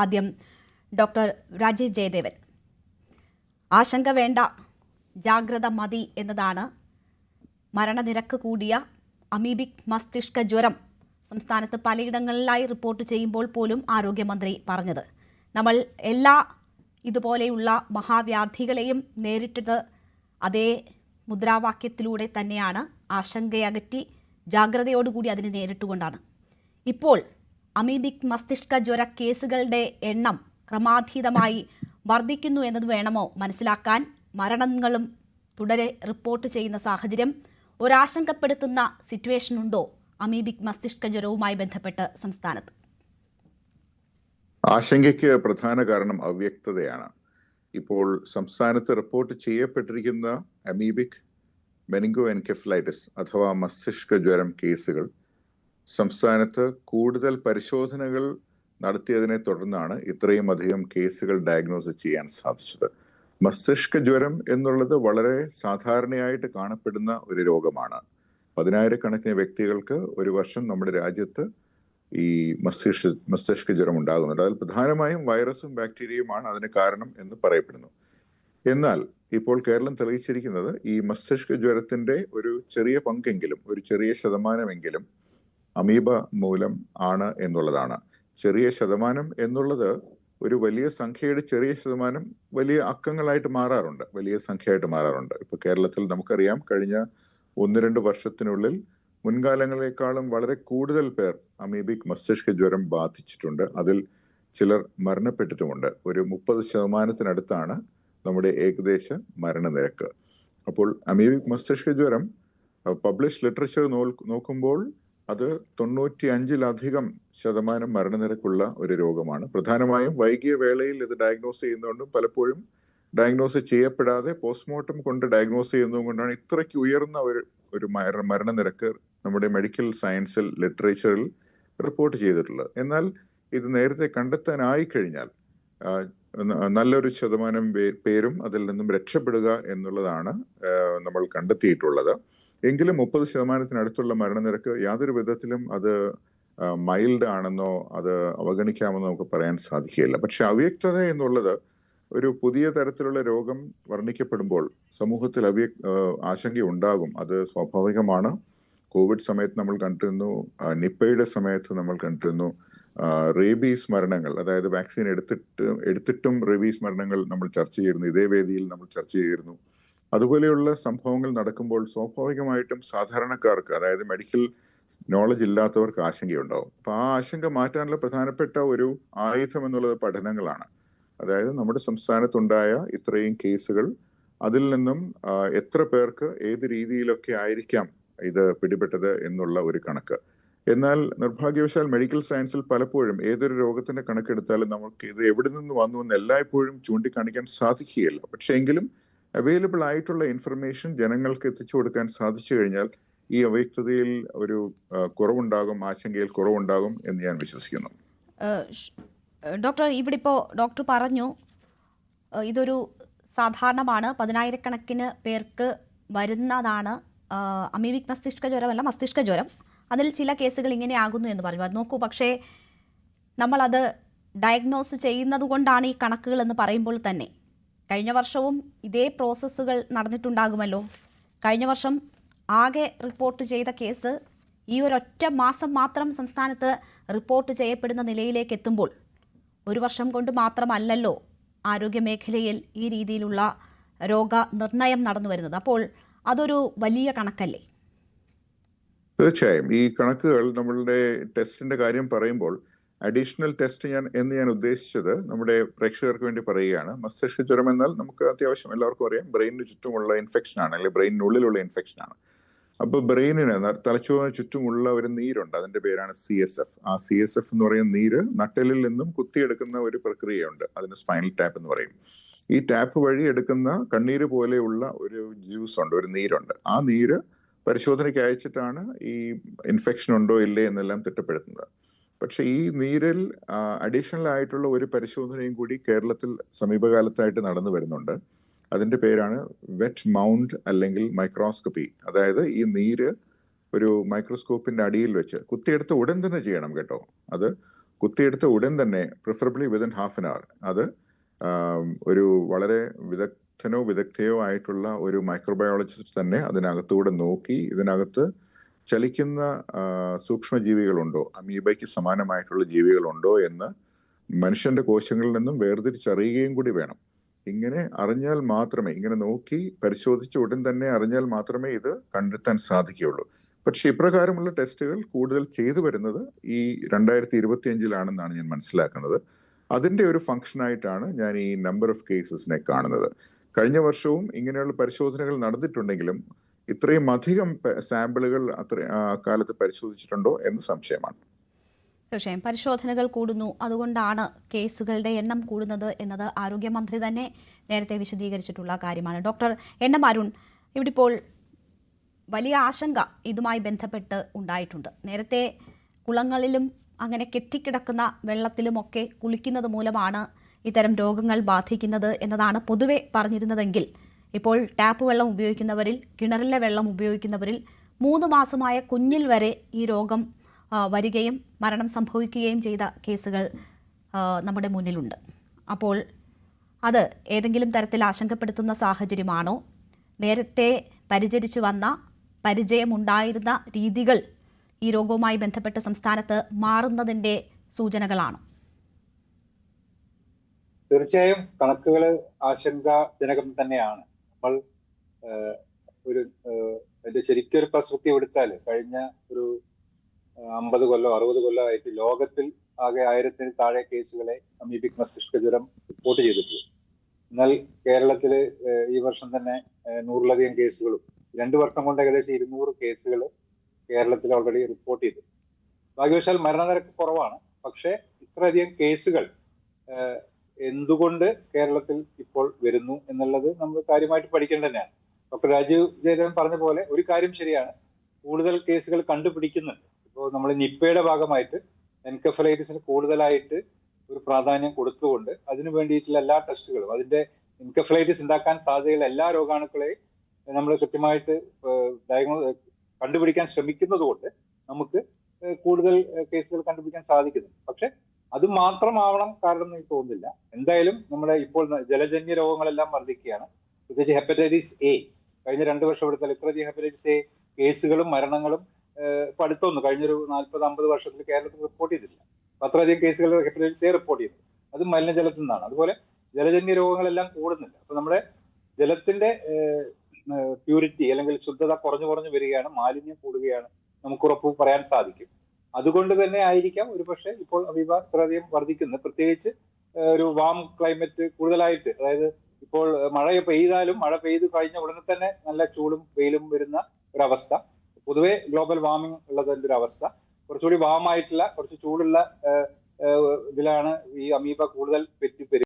ആദ്യം ഡോക്ടർ രാജീവ് ജയദേവൻ. ആശങ്ക വേണ്ട, ജാഗ്രത മതി എന്നതാണ് മരണനിരക്ക് കൂടിയ അമീബിക് മസ്തിഷ്ക ജ്വരം സംസ്ഥാനത്ത് പലയിടങ്ങളിലായി റിപ്പോർട്ട് ചെയ്യുമ്പോൾ പോലും ആരോഗ്യമന്ത്രി പറഞ്ഞത്. നമ്മൾ എല്ലാ ഇതുപോലെയുള്ള മഹാവ്യാധികളെയും നേരിട്ടത് അതേ മുദ്രാവാക്യത്തിലൂടെ തന്നെയാണ്. ആശങ്കയകറ്റി ജാഗ്രതയോടുകൂടി അതിനെ നേരിട്ടുകൊണ്ടാണ്. ഇപ്പോൾ അമീബിക് മസ്തിഷ്ക ജ്വര കേസുകളുടെ എണ്ണം ക്രമാതീതമായി വർദ്ധിക്കുന്നു എന്നത് വേണമോ മനസ്സിലാക്കാൻ? മരണങ്ങളും തുടരെ റിപ്പോർട്ട് ചെയ്യുന്ന സാഹചര്യം ഒരാശങ്കപ്പെടുത്തുന്ന സിറ്റുവേഷൻ ഉണ്ടോ അമീബിക് മസ്തിഷ്ക ജ്വരവുമായി ബന്ധപ്പെട്ട് സംസ്ഥാനത്ത്? ആശങ്കയ്ക്ക് പ്രധാന കാരണം അവ്യക്തതയാണ്. ഇപ്പോൾ സംസ്ഥാനത്ത് റിപ്പോർട്ട് ചെയ്യപ്പെട്ടിരിക്കുന്ന അമീബിക് മെനിങ്കോ എൻകെഫലൈറ്റിസ് അഥവാ മസ്തിഷ്ക ജ്വരം കേസുകൾ സംസ്ഥാനത്ത് കൂടുതൽ പരിശോധനകൾ നടത്തിയതിനെ തുടർന്നാണ് ഇത്രയും അധികം കേസുകൾ ഡയഗ്നോസ് ചെയ്യാൻ സാധിച്ചത്. മസ്തിഷ്ക ജ്വരം എന്നുള്ളത് വളരെ സാധാരണയായിട്ട് കാണപ്പെടുന്ന ഒരു രോഗമാണ്. 10,000-കണക്കിന് വ്യക്തികൾക്ക് ഒരു വർഷം നമ്മുടെ രാജ്യത്ത് ഈ മസ്തിഷ്ക ജ്വരം ഉണ്ടാകുന്നുണ്ട്. അതിൽ പ്രധാനമായും വൈറസും ബാക്ടീരിയയുമാണ് അതിന് കാരണം എന്ന് പറയപ്പെടുന്നു. എന്നാൽ ഇപ്പോൾ കേരളം തെളിയിച്ചിരിക്കുന്നത് ഈ മസ്തിഷ്ക ജ്വരത്തിന്റെ ഒരു ചെറിയ പങ്കെങ്കിലും, ഒരു ചെറിയ ശതമാനമെങ്കിലും അമീബ മൂലം ആണ് എന്നുള്ളതാണ്. ചെറിയ ശതമാനം എന്നുള്ളത് ഒരു വലിയ സംഖ്യയുടെ ചെറിയ ശതമാനം വലിയ അക്കങ്ങളായിട്ട് മാറാറുണ്ട്, വലിയ സംഖ്യയായിട്ട് മാറാറുണ്ട്. ഇപ്പൊ കേരളത്തിൽ നമുക്കറിയാം, കഴിഞ്ഞ 1-2 വർഷത്തിനുള്ളിൽ മുൻകാലങ്ങളെക്കാളും വളരെ കൂടുതൽ പേർ അമീബിക് മസ്തിഷ്ക ജ്വരം ബാധിച്ചിട്ടുണ്ട്. അതിൽ ചിലർ മരണപ്പെട്ടിട്ടുമുണ്ട്. ഒരു 30% നമ്മുടെ ഏകദേശ മരണനിരക്ക്. അപ്പോൾ അമീബിക് മസ്തിഷ്ക ജ്വരം പബ്ലിഷ് ലിറ്ററേച്ചർ നോക്കുമ്പോൾ അത് 95% മരണനിരക്കുള്ള ഒരു രോഗമാണ്. പ്രധാനമായും വൈകിയ വേളയിൽ ഇത് ഡയഗ്നോസ് ചെയ്യുന്നതുകൊണ്ടും പലപ്പോഴും ഡയഗ്നോസ് ചെയ്യപ്പെടാതെ പോസ്റ്റ്മോർട്ടം കൊണ്ട് ഡയഗ്നോസ് ചെയ്യുന്നതും കൊണ്ടാണ് ഇത്രയ്ക്ക് ഉയർന്ന ഒരു മരണനിരക്ക് നമ്മുടെ മെഡിക്കൽ സയൻസിൽ ലിറ്ററേച്ചറിൽ റിപ്പോർട്ട് ചെയ്തിട്ടുള്ളത്. എന്നാൽ ഇത് നേരത്തെ കണ്ടെത്താനായി കഴിഞ്ഞാൽ നല്ലൊരു ശതമാനം പേരും അതിൽ നിന്നും രക്ഷപ്പെടുക എന്നുള്ളതാണ് നമ്മൾ കണ്ടെത്തിയിട്ടുള്ളത്. എങ്കിലും 30% മരണനിരക്ക് യാതൊരു വിധത്തിലും അത് മൈൽഡ് ആണെന്നോ അത് അവഗണിക്കാമെന്നോ നമുക്ക് പറയാൻ സാധിക്കുകയില്ല. പക്ഷെ അവ്യക്തത എന്നുള്ളത് ഒരു പുതിയ തരത്തിലുള്ള രോഗം വർണ്ണിക്കപ്പെടുമ്പോൾ സമൂഹത്തിൽ ആശങ്ക ഉണ്ടാകും. അത് സ്വാഭാവികമാണ്. കോവിഡ് സമയത്ത് നമ്മൾ കണ്ടിരുന്നു, നിപ്പയുടെ സമയത്ത് നമ്മൾ കണ്ടിരുന്നു, റേബീസ് മരണങ്ങൾ, അതായത് വാക്സിൻ എടുത്തിട്ടും റേബീസ് മരണങ്ങൾ നമ്മൾ ചർച്ച ചെയ്തിരുന്നു, ഇതേ വേദിയിൽ നമ്മൾ ചർച്ച ചെയ്തിരുന്നു. അതുപോലെയുള്ള സംഭവങ്ങൾ നടക്കുമ്പോൾ സ്വാഭാവികമായിട്ടും സാധാരണക്കാർക്ക്, അതായത് മെഡിക്കൽ നോളജ് ഇല്ലാത്തവർക്ക് ആശങ്കയുണ്ടാവും. അപ്പൊ ആ ആശങ്ക മാറ്റാനുള്ള പ്രധാനപ്പെട്ട ഒരു ആയുധം എന്നുള്ളത് പഠനങ്ങളാണ്. അതായത് നമ്മുടെ സംസ്ഥാനത്തുണ്ടായ ഇത്രയും കേസുകൾ, അതിൽ നിന്നും എത്ര പേർക്ക് ഏത് രീതിയിലൊക്കെ ആയിരിക്കാം ഇത് പിടിപെട്ടത് എന്നുള്ള ഒരു കണക്ക്. എന്നാൽ നിർഭാഗ്യവശാൽ മെഡിക്കൽ സയൻസിൽ പലപ്പോഴും ഏതൊരു രോഗത്തിന്റെ കണക്കെടുത്താലും നമുക്ക് ഇത് എവിടെ നിന്ന് വന്നു എന്ന് എല്ലായ്പ്പോഴും ചൂണ്ടിക്കാണിക്കാൻ സാധിക്കുകയില്ല. പക്ഷെ എങ്കിലും അവൈലബിൾ ആയിട്ടുള്ള ഇൻഫർമേഷൻ ജനങ്ങൾക്ക് എത്തിച്ചു കൊടുക്കാൻ സാധിച്ചു കഴിഞ്ഞാൽ ഈ അവ്യക്തതയിൽ ഒരു കുറവുണ്ടാകും, ആശങ്കയിൽ കുറവുണ്ടാകും എന്ന് ഞാൻ വിശ്വസിക്കുന്നു. ഡോക്ടർ, ഇവിടെ ഇപ്പോൾ ഡോക്ടർ പറഞ്ഞു ഇതൊരു സാധാരണമാണ്, 10,000-കണക്കിന് പേർക്ക് വരുന്നതാണ് അമീബിക് മസ്തിഷ്ക ജ്വരമല്ല, മസ്തിഷ്ക ജ്വരം. അതിൽ ചില കേസുകൾ ഇങ്ങനെ ആകുന്നു എന്ന് പറഞ്ഞു. അത് നോക്കൂ, പക്ഷേ നമ്മളത് ഡയഗ്നോസ് ചെയ്യുന്നത് കൊണ്ടാണ് ഈ കണക്കുകൾ എന്ന് പറയുമ്പോൾ തന്നെ കഴിഞ്ഞ വർഷവും ഇതേ പ്രോസസ്സുകൾ നടന്നിട്ടുണ്ടാകുമല്ലോ. കഴിഞ്ഞ വർഷം ആകെ റിപ്പോർട്ട് ചെയ്ത കേസ് ഈ ഒരൊറ്റ മാസം മാത്രം സംസ്ഥാനത്ത് റിപ്പോർട്ട് ചെയ്യപ്പെടുന്ന നിലയിലേക്ക് എത്തുമ്പോൾ ഒരു വർഷം കൊണ്ട് മാത്രമല്ലല്ലോ ആരോഗ്യമേഖലയിൽ ഈ രീതിയിലുള്ള രോഗനിർണയം നടന്നു വരുന്നത്. അപ്പോൾ അതൊരു വലിയ കണക്കല്ലേ? തീർച്ചയായും ഈ കണക്കുകൾ, നമ്മളുടെ ടെസ്റ്റിന്റെ കാര്യം പറയുമ്പോൾ അഡീഷണൽ ടെസ്റ്റ് ഞാൻ ഉദ്ദേശിച്ചത് നമ്മുടെ പ്രേക്ഷകർക്ക് വേണ്ടി പറയുകയാണ്. മസ്തിഷ്ക ജ്വരം എന്നാൽ നമുക്ക് അത്യാവശ്യം എല്ലാവർക്കും അറിയാം, ബ്രെയിനിന് ചുറ്റുമുള്ള ഇൻഫെക്ഷൻ ആണ്, അല്ലെങ്കിൽ ബ്രെയിനിനുള്ളിലുള്ള ഇൻഫെക്ഷൻ ആണ്. അപ്പൊ ബ്രെയിനിന്, തലച്ചോറിന് ചുറ്റുമുള്ള ഒരു നീരുണ്ട്, അതിന്റെ പേരാണ് CSF. ആ CSF എന്ന് പറയുന്ന നീര് നട്ടെല്ലിൽ നിന്നും കുത്തിയെടുക്കുന്ന ഒരു പ്രക്രിയയുണ്ട്, അതിന് സ്പൈനൽ ടാപ്പ് എന്ന് പറയും. ഈ ടാപ്പ് വഴി എടുക്കുന്ന കണ്ണീര് പോലെയുള്ള ഒരു ജ്യൂസ് ഉണ്ട്, ഒരു നീരുണ്ട്. ആ നീര് പരിശോധനയ്ക്ക് അയച്ചിട്ടാണ് ഈ ഇൻഫെക്ഷൻ ഉണ്ടോ ഇല്ലേ എന്നെല്ലാം തിട്ടപ്പെടുത്തുന്നത്. പക്ഷെ ഈ നീരിൽ അഡീഷണൽ ആയിട്ടുള്ള ഒരു പരിശോധനയും കൂടി കേരളത്തിൽ സമീപകാലത്തായിട്ട് നടന്നു വരുന്നുണ്ട്. അതിന്റെ പേരാണ് വെറ്റ് മൗണ്ട് അല്ലെങ്കിൽ മൈക്രോസ്കോപ്പി. അതായത് ഈ നീര് ഒരു മൈക്രോസ്കോപ്പിന്റെ അടിയിൽ വെച്ച് കുത്തിയെടുത്ത് ഉടൻ തന്നെ ചെയ്യണം കേട്ടോ. അത് കുത്തിയെടുത്ത ഉടൻ തന്നെ preferably within half an hour അത് ഒരു വളരെ വിദഗ്ധയോ ആയിട്ടുള്ള ഒരു മൈക്രോബയോളജിസ്റ്റ് തന്നെ അതിനകത്തൂടെ നോക്കി ഇതിനകത്ത് ചലിക്കുന്ന സൂക്ഷ്മജീവികളുണ്ടോ, അമീബയ്ക്ക് സമാനമായിട്ടുള്ള ജീവികളുണ്ടോ എന്ന് മനുഷ്യന്റെ കോശങ്ങളിൽ നിന്നും വേർതിരിച്ചറിയുകയും കൂടി വേണം. ഇങ്ങനെ അറിഞ്ഞാൽ മാത്രമേ, ഇങ്ങനെ നോക്കി പരിശോധിച്ച ഉടൻ തന്നെ അറിഞ്ഞാൽ മാത്രമേ ഇത് കണ്ടെത്താൻ സാധിക്കുകയുള്ളൂ. പക്ഷെ ഇപ്രകാരമുള്ള ടെസ്റ്റുകൾ കൂടുതൽ ചെയ്തു വരുന്നത് ഈ 2025-ലാണെന്നാണ് ഞാൻ മനസ്സിലാക്കുന്നത്. അതിന്റെ ഒരു ഫംഗ്ഷനായിട്ടാണ് ഞാൻ ഈ നമ്പർ ഓഫ് കേസസിനെ കാണുന്നത്. കഴിഞ്ഞ വർഷവും ഇങ്ങനെയുള്ള പരിശോധനകൾ നടന്നിട്ടുണ്ടെങ്കിലും ഇത്രയും അധികം സാമ്പിളുകൾ കാലത്ത് പരിശോധിച്ചിട്ടുണ്ടോ എന്ന് സംശയമാണ്. തീർച്ചയായും പരിശോധനകൾ കൂടുന്നു, അതുകൊണ്ടാണ് കേസുകളുടെ എണ്ണം കൂടുന്നത് എന്നത് ആരോഗ്യമന്ത്രി തന്നെ നേരത്തെ വിശദീകരിച്ചിട്ടുള്ള കാര്യമാണ്. ഡോക്ടർ എൻ.എം. അരുൺ, ഇവിടെ ഇപ്പോൾ വലിയ ആശങ്ക ഇതുമായി ബന്ധപ്പെട്ട് ഉണ്ടായിട്ടുണ്ട്. നേരത്തെ കുളങ്ങളിലും അങ്ങനെ കെട്ടിക്കിടക്കുന്ന വെള്ളത്തിലുമൊക്കെ കുളിക്കുന്നത് മൂലമാണ് ഇത്തരം രോഗങ്ങൾ ബാധിക്കുന്നത് എന്നതാണ് പൊതുവെ പറഞ്ഞിരുന്നതെങ്കിൽ ഇപ്പോൾ ടാപ്പ് വെള്ളം ഉപയോഗിക്കുന്നവരിൽ, കിണറിലെ വെള്ളം ഉപയോഗിക്കുന്നവരിൽ 3 മാസമായ കുഞ്ഞിൽ വരെ ഈ രോഗം വരികയും മരണം സംഭവിക്കുകയും ചെയ്ത കേസുകൾ നമ്മുടെ മുന്നിലുണ്ട്. അപ്പോൾ അത് ഏതെങ്കിലും തരത്തിൽ ആശങ്കപ്പെടുത്തുന്ന സാഹചര്യമാണോ? നേരത്തെ പരിചരിച്ചു വന്ന, പരിചയമുണ്ടായിരുന്ന രീതികൾ ഈ രോഗവുമായി ബന്ധപ്പെട്ട് സംസ്ഥാനത്ത് മാറുന്നതിന്റെ സൂചനകളാണോ? തീർച്ചയായും കണക്കുകൾ ആശങ്കാജനകം തന്നെയാണ്. നമ്മൾ അതിന്റെ ശരിക്കൊരു പെർസ്പെക്റ്റീവ് എടുത്താൽ കഴിഞ്ഞ ഒരു 50 കൊല്ലം 60 കൊല്ലമായിട്ട് ലോകത്തിൽ ആകെ 1000-ൽ താഴെ കേസുകളെ അമീബിക് മസ്തിഷ്ക ജ്വരം റിപ്പോർട്ട് ചെയ്തിട്ടുള്ളൂ. എന്നാൽ കേരളത്തിൽ ഈ വർഷം തന്നെ 100-ലധികം കേസുകളും 2 വർഷം കൊണ്ട് ഏകദേശം 200 കേസുകൾ കേരളത്തിൽ ഓൾറെഡി റിപ്പോർട്ട് ചെയ്തു. ഭാഗ്യവശാൽ മരണനിരക്ക് കുറവാണ്. പക്ഷേ ഇത്രയധികം കേസുകൾ എന്തുകൊണ്ട് കേരളത്തിൽ ഇപ്പോൾ വരുന്നു എന്നുള്ളത് നമ്മൾ കാര്യമായിട്ട് പഠിക്കേണ്ടത് തന്നെയാണ്. ഡോക്ടർ രാജീവ് ജയദേവൻ പറഞ്ഞ പോലെ ഒരു കാര്യം ശരിയാണ്, കൂടുതൽ കേസുകൾ കണ്ടുപിടിക്കുന്നുണ്ട്. ഇപ്പോൾ നമ്മൾ നിപ്പയുടെ ഭാഗമായിട്ട് എൻകെഫലൈറ്റിസിന് കൂടുതലായിട്ട് ഒരു പ്രാധാന്യം കൊടുത്തുകൊണ്ട് അതിനു വേണ്ടിയിട്ടുള്ള എല്ലാ ടെസ്റ്റുകളും, അതിന്റെ എൻകെഫലൈറ്റിസ് ഉണ്ടാക്കാൻ സാധ്യതയുള്ള എല്ലാ രോഗാണുക്കളെയും നമ്മൾ കൃത്യമായിട്ട് കണ്ടുപിടിക്കാൻ ശ്രമിക്കുന്നത് കൊണ്ട് നമുക്ക് കൂടുതൽ കേസുകൾ കണ്ടുപിടിക്കാൻ സാധിക്കുന്നു. പക്ഷെ അത് മാത്രമാവണം കാരണം എനിക്ക് തോന്നുന്നില്ല. എന്തായാലും നമ്മുടെ ഇപ്പോൾ ജലജന്യ രോഗങ്ങളെല്ലാം വർദ്ധിക്കുകയാണ്. പ്രത്യേകിച്ച് ഹെപ്പറ്റൈറ്റിസ് എ കഴിഞ്ഞ 2 വർഷം എടുത്താൽ ഇത്രയധികം ഹെപ്പറ്റൈറ്റിസ് എ കേസുകളും മരണങ്ങളും ഇപ്പൊ അടുത്തൊന്നും കഴിഞ്ഞൊരു 40-50 വർഷത്തിൽ കേരളത്തിൽ റിപ്പോർട്ട് ചെയ്തില്ല. അത്രയധികം കേസുകൾ ഹെപ്പറ്റൈറ്റിസ് എ റിപ്പോർട്ട് ചെയ്തു. അത് മലിനജലത്തിൽ നിന്നാണ്. അതുപോലെ ജലജന്യ രോഗങ്ങളെല്ലാം കൂടുന്നില്ല. അപ്പൊ നമ്മുടെ ജലത്തിന്റെ പ്യൂരിറ്റി അല്ലെങ്കിൽ ശുദ്ധത കുറഞ്ഞു വരികയാണ്, മാലിന്യം കൂടുകയാണ്, നമുക്ക് ഉറപ്പ് പറയാൻ സാധിക്കും. അതുകൊണ്ട് തന്നെ ആയിരിക്കാം ഒരുപക്ഷെ ഇപ്പോൾ അമീബ ഇത്രയധികം വർദ്ധിക്കുന്നത്. പ്രത്യേകിച്ച് ഒരു വാം ക്ലൈമറ്റ് കൂടുതലായിട്ട്, അതായത് ഇപ്പോൾ മഴ പെയ്തു കഴിഞ്ഞ ഉടനെ തന്നെ നല്ല ചൂടും വെയിലും വരുന്ന ഒരവസ്ഥ, പൊതുവെ ഗ്ലോബൽ വാർമിംഗ് ഉള്ളതിന്റെ ഒരു അവസ്ഥ, കുറച്ചുകൂടി വാമായിട്ടുള്ള കുറച്ച് ചൂടുള്ള ഇതിലാണ് ഈ അമീബ കൂടുതൽ